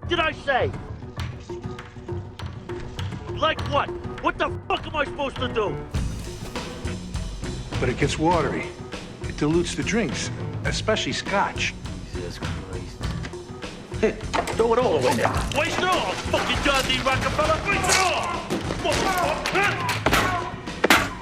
did I say? Like what? What the fuck am I supposed to do? But it gets watery. It dilutes the drinks, especially scotch. Jesus Christ. Throw it all away there. Waste it all, fucking John D. Rockefeller. Waste it all!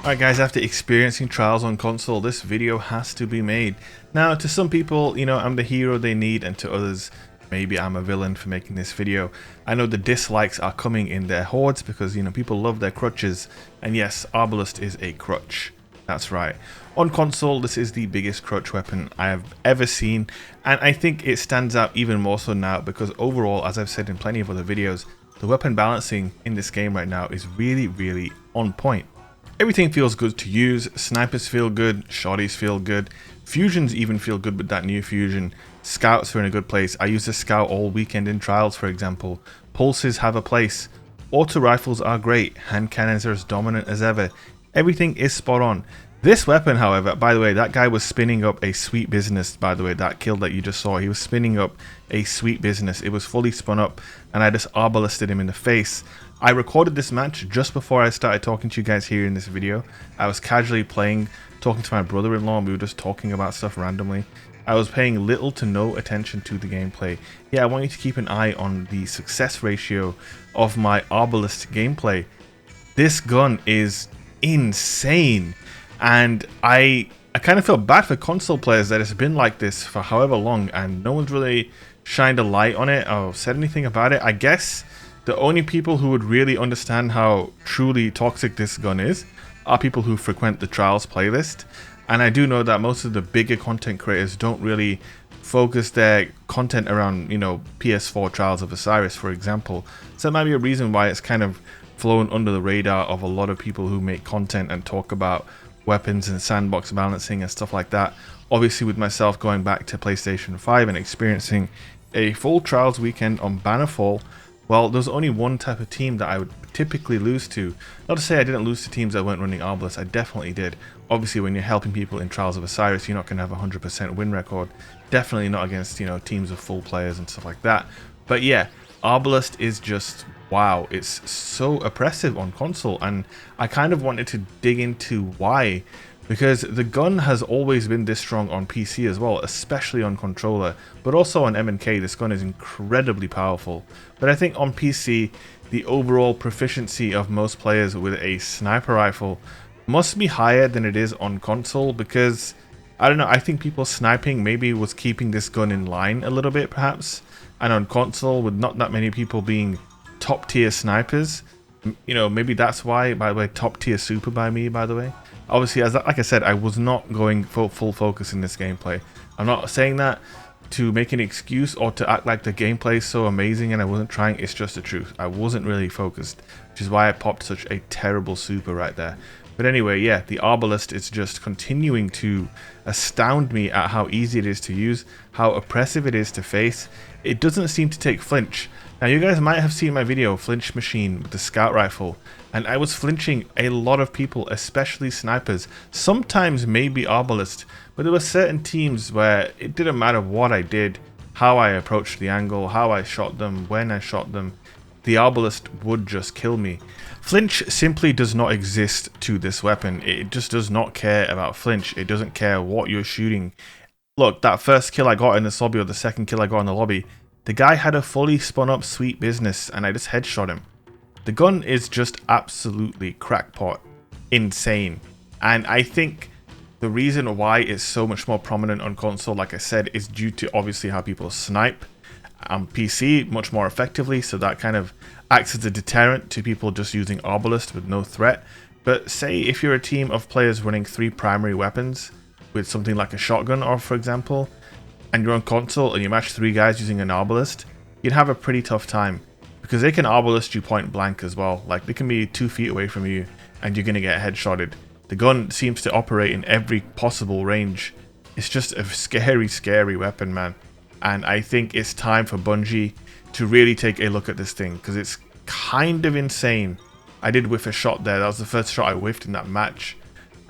Alright guys, after experiencing trials on console, this video has to be made. Now, to some people, you know, I'm the hero they need, and to others, maybe I'm a villain for making this video. I know the dislikes are coming in their hordes because, you know, people love their crutches. And yes, Arbalest is a crutch. That's right. On console, this is the biggest crutch weapon I have ever seen. And I think it stands out even more so now because overall, as I've said in plenty of other videos, the weapon balancing in this game right now is really on point. Everything feels good to use. Snipers feel good. Shotties feel good. Fusions even feel good with that new fusion. Scouts are in a good place. I used a scout all weekend in trials, for example. Pulses have a place. Auto rifles are great. Hand cannons are as dominant as ever. Everything is spot on. This weapon, however, by the way, that guy was spinning up a sweet business, by the way, that kill that you just saw. He was spinning up a sweet business. It was fully spun up, and I just arbalested him in the face. I recorded this match just before I started talking to you guys here in this video. I was casually playing, talking to my brother-in-law, and we were just talking about stuff randomly. I was paying little to no attention to the gameplay. Yeah, I want you to keep an eye on the success ratio of my Arbalest gameplay. This gun is insane, and I kind of feel bad for console players that it's been like this for however long and no one's really shined a light on it or said anything about it. I guess the only people who would really understand how truly toxic this gun is are people who frequent the Trials playlist. And I do know that most of the bigger content creators don't really focus their content around, you know, PS4 Trials of Osiris, for example. So that might be a reason why it's kind of flown under the radar of a lot of people who make content and talk about weapons and sandbox balancing and stuff like that. Obviously, with myself going back to PlayStation 5 and experiencing a full Trials weekend on Bannerfall, well, there's only one type of team that I would typically lose to. Not to say I didn't lose to teams that weren't running Arbalest, I definitely did. Obviously, when you're helping people in Trials of Osiris, you're not going to have a 100% win record. Definitely not against, you know, teams of full players and stuff like that. But yeah, Arbalest is just, wow, it's so oppressive on console, and I kind of wanted to dig into why. Because the gun has always been this strong on PC as well, especially on controller, but also on M&K. This gun is incredibly powerful. But I think on PC, the overall proficiency of most players with a sniper rifle must be higher than it is on console, because, I don't know, I think people sniping maybe was keeping this gun in line a little bit perhaps. And on console, with not that many people being top tier snipers, you know, maybe that's why, by the way, top tier super by me, by the way. Obviously, like I said, I was not going full focus in this gameplay. I'm not saying that to make an excuse or to act like the gameplay is so amazing and I wasn't trying. It's just the truth. I wasn't really focused, which is why I popped such a terrible super right there. But anyway, yeah, the Arbalest is just continuing to astound me at how easy it is to use, how oppressive it is to face. It doesn't seem to take flinch. Now, you guys might have seen my video, Flinch Machine, with the scout rifle, and I was flinching a lot of people, especially snipers, sometimes maybe Arbalest, but there were certain teams where it didn't matter what I did, how I approached the angle, how I shot them, when I shot them, the Arbalest would just kill me. Flinch simply does not exist to this weapon. It just does not care about flinch. It doesn't care what you're shooting. Look, that first kill I got in the lobby, or the second kill I got in the lobby, the guy had a fully spun up sweet business and I just headshot him. The gun is just absolutely crackpot insane. And I think the reason why it's so much more prominent on console, like I said, is due to obviously how people snipe on PC much more effectively. So that kind of acts as a deterrent to people just using Arbalest with no threat. But say if you're a team of players running 3 primary weapons with something like a shotgun, or for example, and you're on console and you match 3 guys using an Arbalest, you'd have a pretty tough time because they can Arbalest you point blank as well. Like, they can be 2 feet away from you and you're going to get headshotted. The gun seems to operate in every possible range. It's just a scary weapon, man. And I think it's time for Bungie to really take a look at this thing because it's kind of insane. I did whiff a shot there. That was the first shot I whiffed in that match.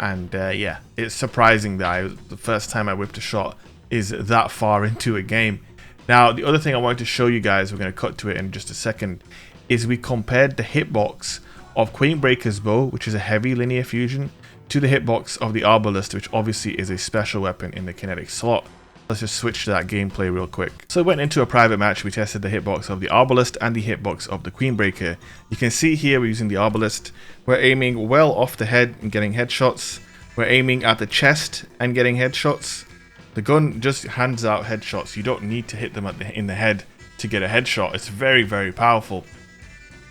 And yeah, it's surprising that the first time I whipped a shot is that far into a game. Now, the other thing I wanted to show you guys, we're going to cut to it in just a second, is we compared the hitbox of Queenbreaker's bow, which is a heavy linear fusion, to the hitbox of the Arbalest, which obviously is a special weapon in the kinetic slot. Let's just switch to that gameplay real quick. So we went into a private match, we tested the hitbox of the Arbalest and the hitbox of the Queenbreaker. You can see here we're using the Arbalest. We're aiming well off the head and getting headshots. We're aiming at the chest and getting headshots. The gun just hands out headshots. You don't need to hit them in the head to get a headshot. It's very, very powerful.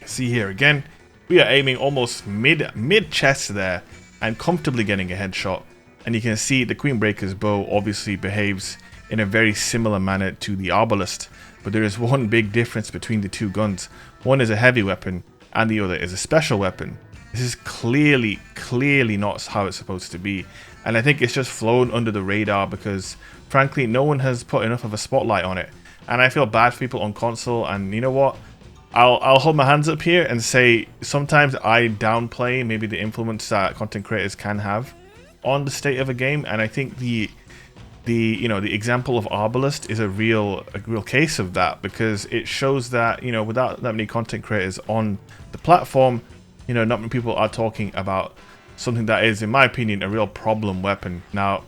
See here again, we are aiming almost mid chest there and comfortably getting a headshot. And you can see the Queenbreaker's bow obviously behaves in a very similar manner to the Arbalest, but there is one big difference between the two guns. One is a heavy weapon and the other is a special weapon. This is clearly not how it's supposed to be, and I think it's just flown under the radar because frankly no one has put enough of a spotlight on it. And I feel bad for people on console, and you know what? I'll hold my hands up here and say sometimes I downplay maybe the influence that content creators can have on the state of a game, and I think the example of Arbalest is a real case of that, because it shows that, you know, without that many content creators on the platform, you know, not many people are talking about something that is, in my opinion, a real problem weapon. Now,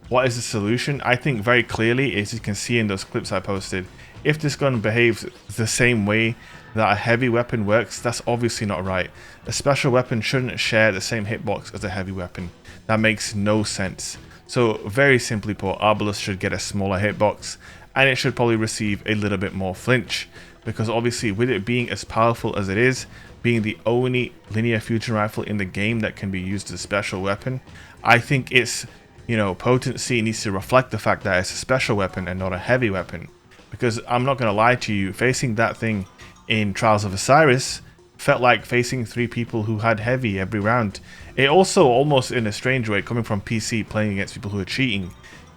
what is the solution? I think very clearly, as you can see in those clips I posted, if this gun behaves the same way that a heavy weapon works, that's obviously not right. A special weapon shouldn't share the same hitbox as a heavy weapon. That makes no sense. So very simply put, Arbalest should get a smaller hitbox, and it should probably receive a little bit more flinch, because obviously with it being as powerful as it is, being the only linear fusion rifle in the game that can be used as a special weapon, I think its, you know, potency needs to reflect the fact that it's a special weapon and not a heavy weapon. Because I'm not going to lie to you, facing that thing in Trials of Osiris felt like facing 3 people who had heavy every round. It also, almost in a strange way, coming from PC playing against people who are cheating,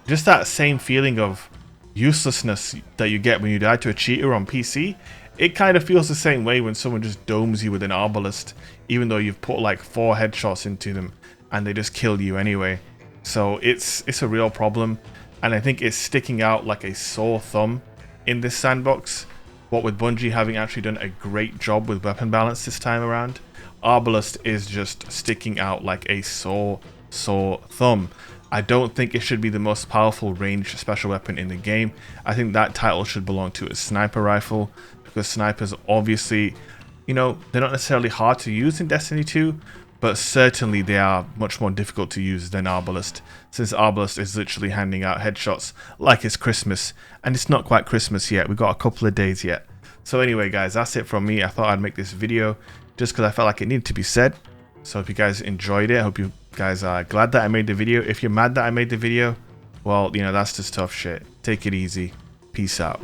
just that same feeling of uselessness that you get when you die to a cheater on PC, it kind of feels the same way when someone just domes you with an Arbalest, even though you've put like 4 headshots into them and they just kill you anyway. So it's a real problem, and I think it's sticking out like a sore thumb in this sandbox. What with Bungie having actually done a great job with weapon balance this time around, Arbalest is just sticking out like a sore thumb. I don't think it should be the most powerful ranged special weapon in the game. I think that title should belong to a sniper rifle, because snipers obviously, you know, they're not necessarily hard to use in Destiny 2, but certainly they are much more difficult to use than Arbalest, since Arbalest is literally handing out headshots like it's Christmas, and it's not quite Christmas yet. We've got a couple of days yet. So anyway guys, that's it from me. I thought I'd make this video just because I felt like it needed to be said. So if you guys enjoyed it, I hope you guys are glad that I made the video. If you're mad that I made the video, well, you know, that's just tough shit. Take it easy. Peace out.